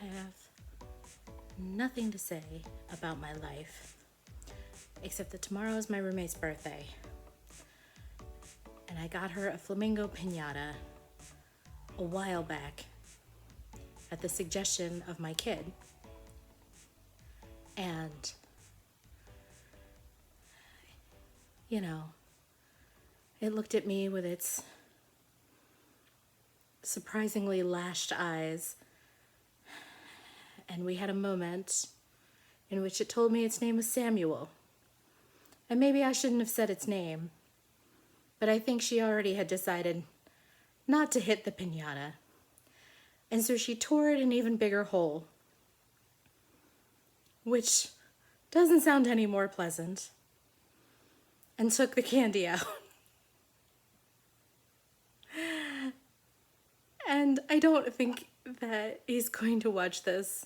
have nothing to say about my life, except that tomorrow is my roommate's birthday. And I got her a flamingo piñata a while back at the suggestion of my kid. And, you know, it looked at me with its surprisingly lashed eyes, and we had a moment in which it told me its name was Samuel. And maybe I shouldn't have said its name, but I think she already had decided not to hit the piñata. And so she tore it an even bigger hole, which doesn't sound any more pleasant, and took the candy out. And I don't think that he's going to watch this,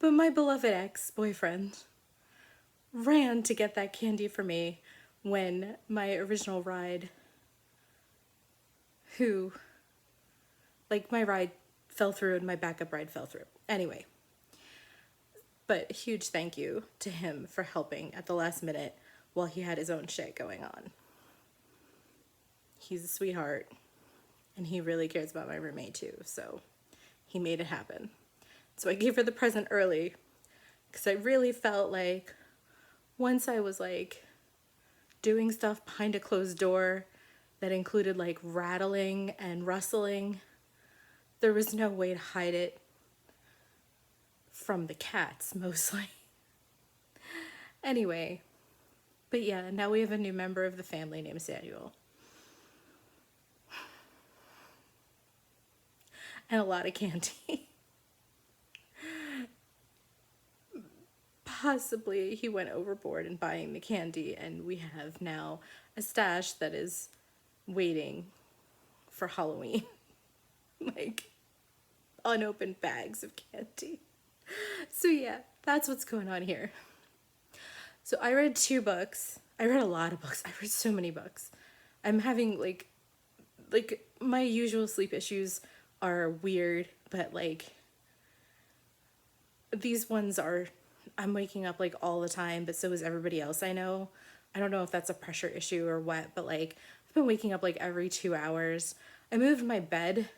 but my beloved ex-boyfriend ran to get that candy for me when my original ride, my ride fell through and my backup ride fell through. Anyway, but huge thank you to him for helping at the last minute while he had his own shit going on. He's a sweetheart, and he really cares about my roommate too, so he made it happen. So I gave her the present early because I really felt like once I was like doing stuff behind a closed door that included like rattling and rustling, there was no way to hide it from the cats mostly. Anyway, but yeah, now we have a new member of the family named Samuel. And a lot of candy. Possibly he went overboard in buying the candy, and we have now a stash that is waiting for Halloween. Like unopened bags of candy. So yeah, that's what's going on here. So I read 2 books. I read a lot of books. I read so many books. I'm having like my usual sleep issues are weird, but like these ones are, I'm waking up like all the time, but so is everybody else I know. I don't know if that's a pressure issue or what, but like I've been waking up like every 2 hours. I moved my bed.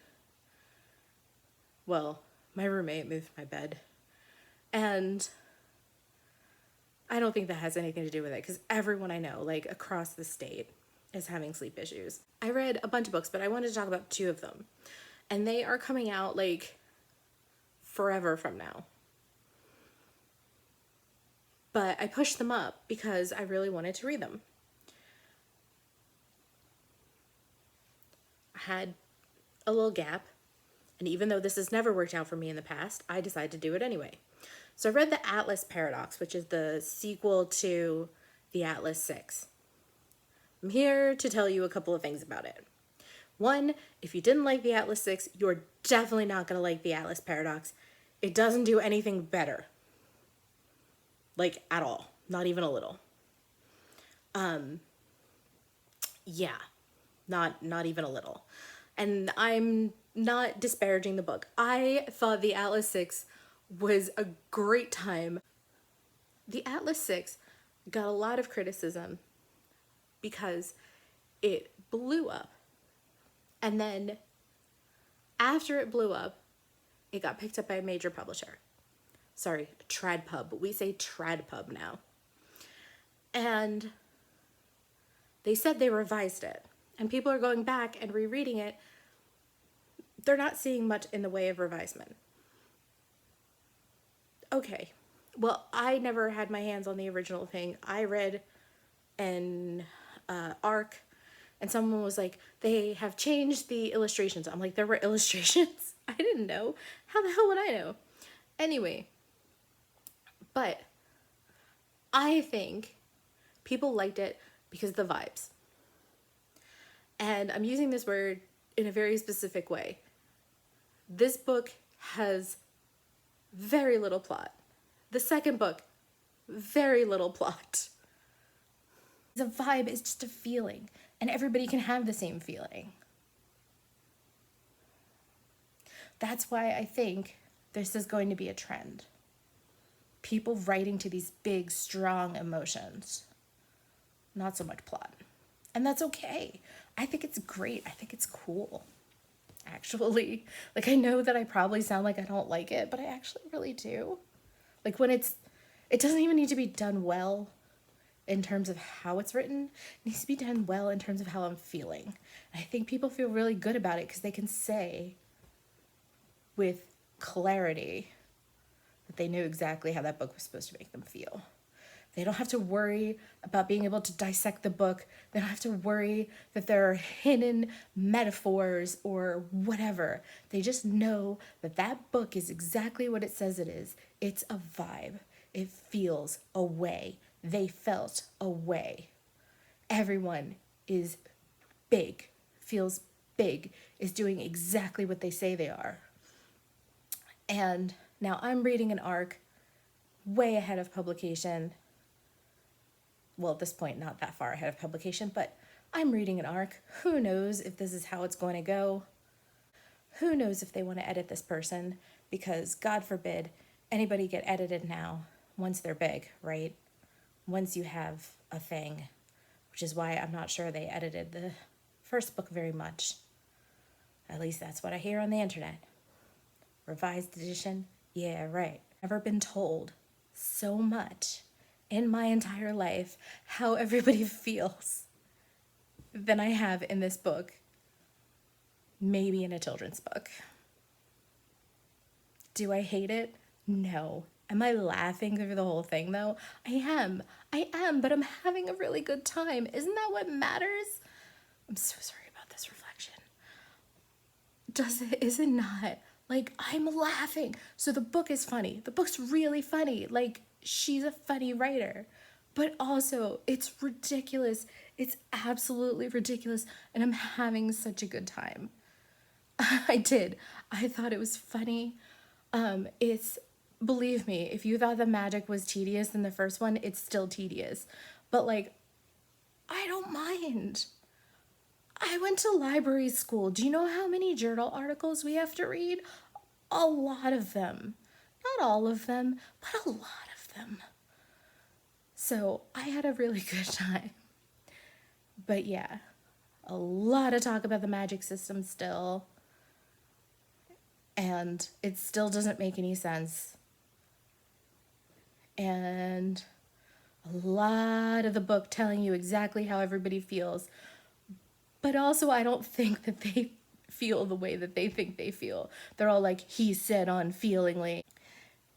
Well, my roommate moved my bed. And I don't think that has anything to do with it because everyone I know, like across the state, is having sleep issues. I read a bunch of books, but I wanted to talk about 2 of them. And they are coming out like forever from now. But I pushed them up because I really wanted to read them. I had a little gap, and even though this has never worked out for me in the past, I decided to do it anyway. So I read The Atlas Paradox, which is the sequel to The Atlas 6. I'm here to tell you a couple of things about it. 1, if you didn't like The Atlas 6, you're definitely not going to like The Atlas Paradox. It doesn't do anything better. Like, at all. Not even a little. Yeah. Not even a little. And I'm not disparaging the book. I thought The Atlas 6 was a great time. The Atlas 6 got a lot of criticism because it blew up. And then after it blew up, it got picked up by a major publisher. Sorry, Tradpub, but we say Tradpub now. And they said they revised it. And people are going back and rereading it. They're not seeing much in the way of revisement. Okay, well, I never had my hands on the original thing. I read an arc, and someone was like, they have changed the illustrations. I'm like, there were illustrations? I didn't know. How the hell would I know? Anyway, but I think people liked it because of the vibes. And I'm using this word in a very specific way. This book has very little plot. The second book, very little plot. The vibe is just a feeling, and everybody can have the same feeling. That's why I think this is going to be a trend. People writing to these big, strong emotions. Not so much plot. And that's okay. I think it's great. I think it's cool. Actually, like, I know that I probably sound like I don't like it, but I actually really do. Like, when it doesn't even need to be done well in terms of how it's written. It needs to be done well in terms of how I'm feeling. And I think people feel really good about it because they can say with clarity that they knew exactly how that book was supposed to make them feel. They don't have to worry about being able to dissect the book. They don't have to worry that there are hidden metaphors or whatever. They just know that that book is exactly what it says it is. It's a vibe. It feels a way. They felt a way. Everyone is big, feels big, is doing exactly what they say they are. And now I'm reading an arc way ahead of publication. Well, at this point, not that far ahead of publication, but I'm reading an arc. Who knows if this is how it's going to go? Who knows if they want to edit this person? Because God forbid anybody get edited now once they're big, right? Once you have a thing, which is why I'm not sure they edited the first book very much. At least that's what I hear on the internet. Revised edition? Yeah, right. Never been told so much in my entire life how everybody feels than I have in this book. Maybe in a children's book. Do I hate it? No. Am I laughing through the whole thing though? I am, but I'm having a really good time. Isn't that what matters? I'm so sorry about this reflection. Is it not? Like, I'm laughing. So the book is funny. The book's really funny. Like, she's a funny writer. But also, it's ridiculous. It's absolutely ridiculous. And I'm having such a good time. I did. I thought it was funny. Believe me, if you thought the magic was tedious in the first one, it's still tedious. But, like, I don't mind. I went to library school. Do you know how many journal articles we have to read? A lot of them. Not all of them, but a lot of them. So I had a really good time. But yeah, a lot of talk about the magic system still. And it still doesn't make any sense. And a lot of the book telling you exactly how everybody feels. But also, I don't think that they feel the way that they think they feel. They're all like, he said unfeelingly.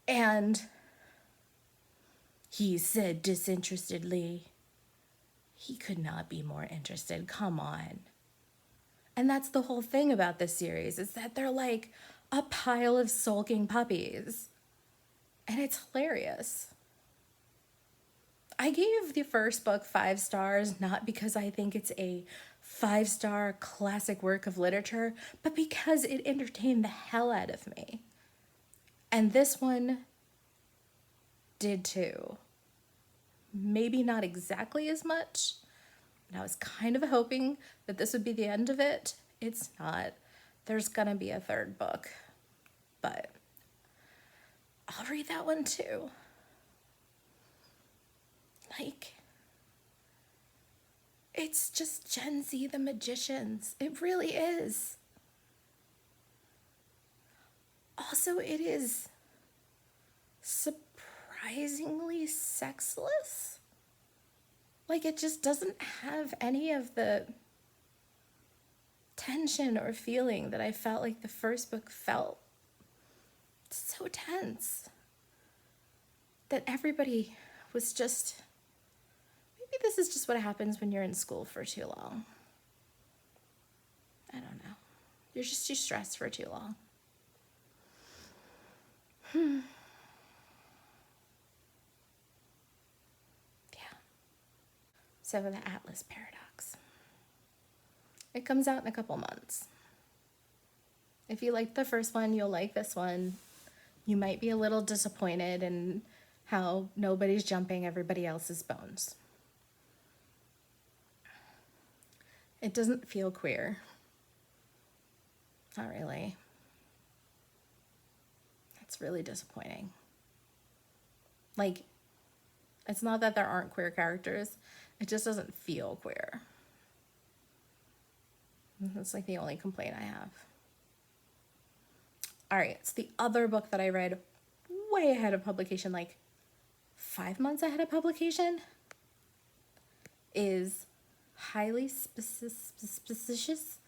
And he said disinterestedly. He could not be more interested. Come on. And that's the whole thing about this series, is that they're like a pile of sulking puppies. And it's hilarious. I gave the first book 5 stars, not because I think it's a 5-star classic work of literature, but because it entertained the hell out of me. And this one did too. Maybe not exactly as much. And I was kind of hoping that this would be the end of it. It's not. There's gonna be a 3rd book. But I'll read that one too. Like, it's just Gen Z the Magicians. It really is. Also, it is surprisingly sexless. Like, it just doesn't have any of the tension or feeling that I felt like the first book felt. It's so tense that everybody was just... Maybe this is just what happens when you're in school for too long. I don't know. You're just too stressed for too long. Yeah. So the Atlas Paradox. It comes out in a couple months. If you liked the first one, you'll like this one. You might be a little disappointed in how nobody's jumping everybody else's bones. It doesn't feel queer. Not really. It's really disappointing. Like, it's not that there aren't queer characters, it just doesn't feel queer. That's like the only complaint I have. All right, so the other book that I read way ahead of publication, like 5 months ahead of publication, is highly suspicious.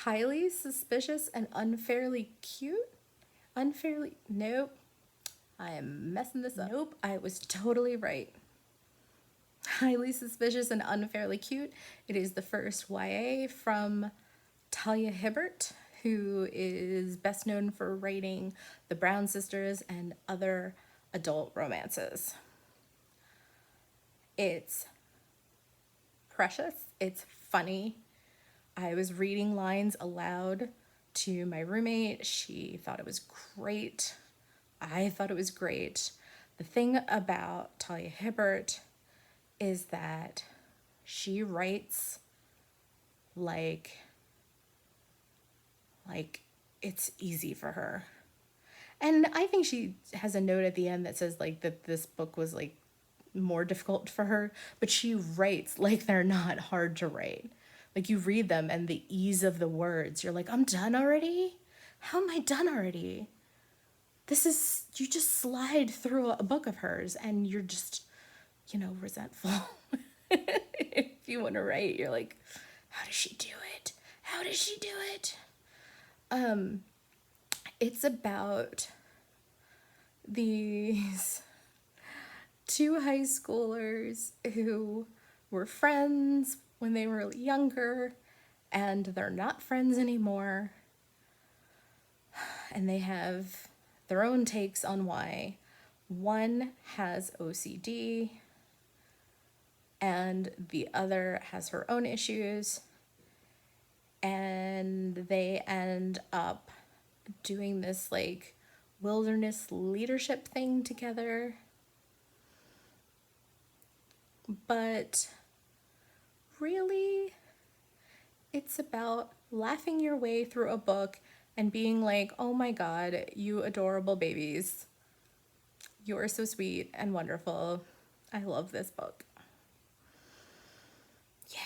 Highly suspicious and unfairly cute. Nope. I am messing this up. Nope, I was totally right. Highly Suspicious and Unfairly Cute. It is the first YA from Talia Hibbert, who is best known for writing The Brown Sisters and other adult romances. It's precious. It's funny. I was reading lines aloud to my roommate. She thought it was great. I thought it was great. The thing about Talia Hibbert is that she writes like it's easy for her. And I think she has a note at the end that says like that this book was like more difficult for her, but she writes like they're not hard to write. Like you read them and the ease of the words, you're like, I'm done already? How am I done already? This is, you just slide through a book of hers and you're just, resentful. If you want to write, you're like, how does she do it? How does she do it? It's about these two high schoolers who were friends when they were younger and they're not friends anymore. And they have their own takes on why. One has OCD and the other has her own issues. And they end up doing this like wilderness leadership thing together. But really, it's about laughing your way through a book and being like, oh my God, you adorable babies. You are so sweet and wonderful. I love this book. Yeah.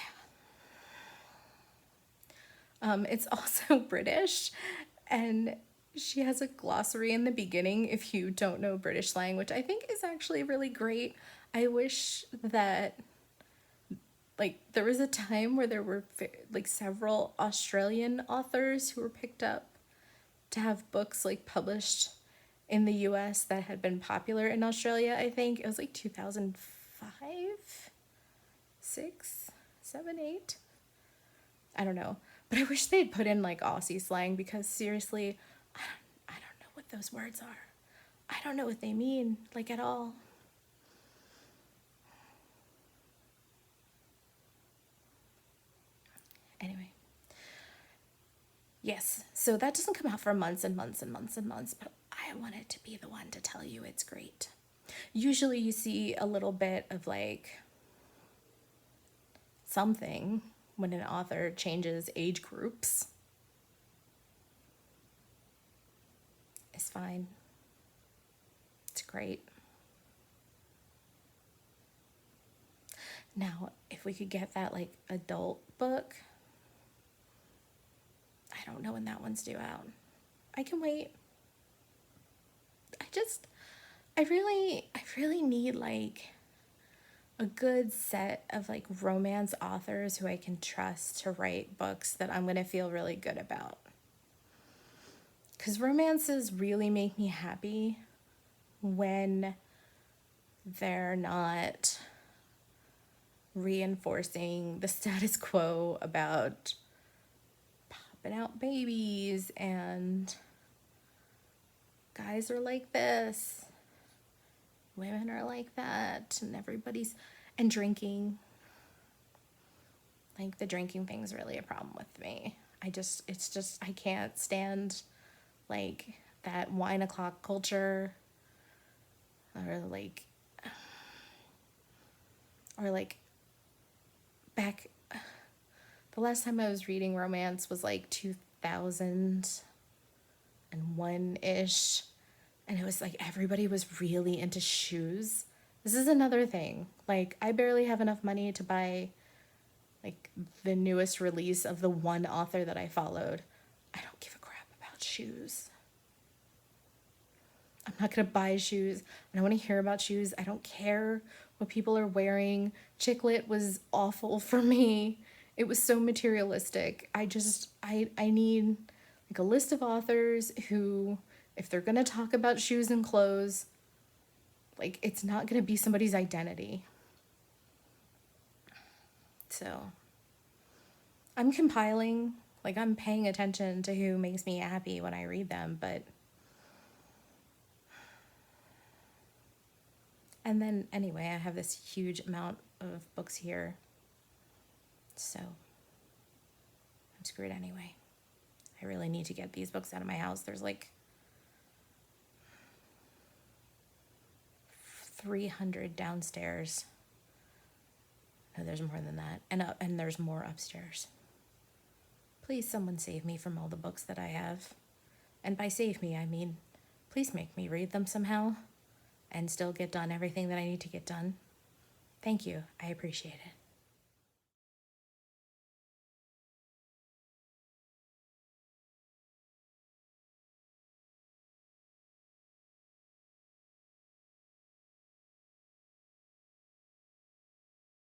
It's also British, and she has a glossary in the beginning if you don't know British slang, which I think is actually really great. I wish that there was a time where there were several Australian authors who were picked up to have books published in the US that had been popular in Australia. I think it was 2005, 6, 7, 8. I don't know. But I wish they'd put in Aussie slang, because seriously, I don't know what those words are. I don't know what they mean at all. Anyway. Yes, so that doesn't come out for months and months and months and months, but I wanted to be the one to tell you it's great. Usually you see a little bit of something when an author changes age groups. It's fine. It's great. Now, if we could get that adult book, I don't know when that one's due out. I can wait. I really need a good set of romance authors who I can trust to write books that I'm going to feel really good about. Because romances really make me happy when they're not reinforcing the status quo about popping out babies and guys are like this, women are like that, and drinking. The drinking thing's really a problem with me. I can't stand that wine o'clock culture, or back, the last time I was reading romance was 2000, 2001-ish. And it was like everybody was really into shoes. This is another thing. Like, I barely have enough money to buy like the newest release of the one author that I followed. I don't give a crap about shoes. I'm not gonna buy shoes. I don't want to hear about shoes. I don't care what people are wearing. Chick lit was awful for me. It was so materialistic. I need like a list of authors who, if they're gonna talk about shoes and clothes, like it's not gonna be somebody's identity. So I'm compiling, like I'm paying attention to who makes me happy when I read them, but and then anyway, I have this huge amount of books here. So I'm screwed anyway. I really need to get these books out of my house. There's like 300 downstairs. No, there's more than that. And there's more upstairs. Please, someone save me from all the books that I have. And by save me, I mean, please make me read them somehow and still get done everything that I need to get done. Thank you. I appreciate it.